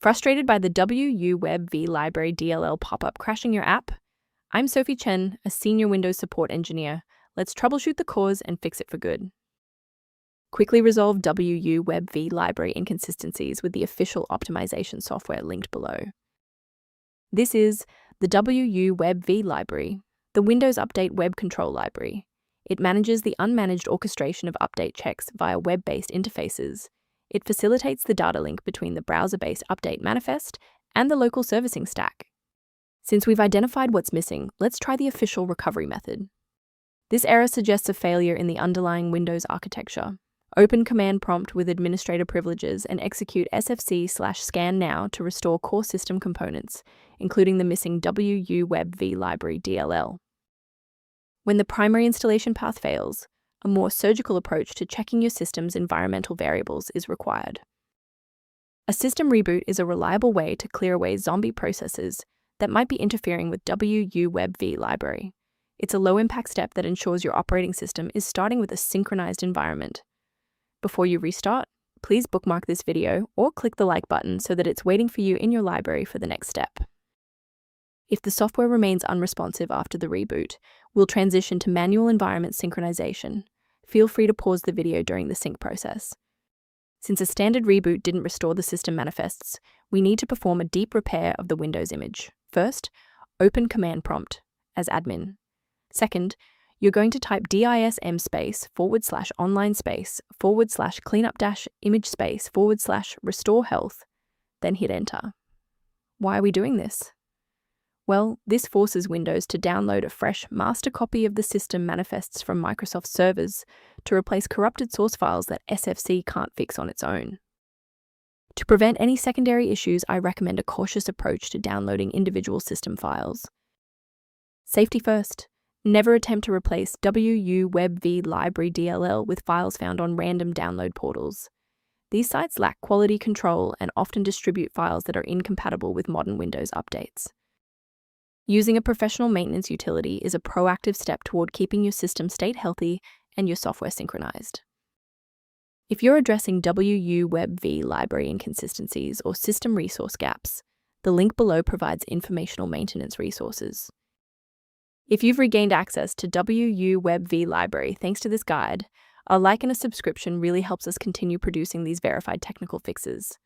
Frustrated by the Wuwebv Library DLL pop-up crashing your app? I'm Sophie Chen, a senior Windows support engineer. Let's troubleshoot the cause and fix it for good. Quickly resolve Wuwebv library inconsistencies with the official optimization software linked below. This is the Wuwebv library, the Windows Update Web Control Library. It manages the unmanaged orchestration of update checks via web-based interfaces. It facilitates the data link between the browser-based update manifest and the local servicing stack. Since we've identified what's missing, let's try the official recovery method. This error suggests a failure in the underlying Windows architecture. Open command prompt with administrator privileges and execute sfc/scan now to restore core system components, including the missing Wuwebv library DLL. When the primary installation path fails, a more surgical approach to checking your system's environmental variables is required. A system reboot is a reliable way to clear away zombie processes that might be interfering with Wuwebv library. It's a low-impact step that ensures your operating system is starting with a synchronized environment. Before you restart, please bookmark this video or click the like button so that it's waiting for you in your library for the next step. If the software remains unresponsive after the reboot, we'll transition to manual environment synchronization. Feel free to pause the video during the sync process. Since a standard reboot didn't restore the system manifests, we need to perform a deep repair of the Windows image. First, open command prompt as admin. Second, you're going to type dism/online/cleanup-image/restore health, then hit enter. Why are we doing this? Well, this forces Windows to download a fresh master copy of the system manifests from Microsoft servers to replace corrupted source files that SFC can't fix on its own. To prevent any secondary issues, I recommend a cautious approach to downloading individual system files. Safety first. Never attempt to replace Wuwebv library DLL with files found on random download portals. These sites lack quality control and often distribute files that are incompatible with modern Windows updates. Using a professional maintenance utility is a proactive step toward keeping your system state healthy and your software synchronized. If you're addressing Wuwebv library inconsistencies or system resource gaps, the link below provides informational maintenance resources. If you've regained access to Wuwebv library thanks to this guide, a like and a subscription really helps us continue producing these verified technical fixes.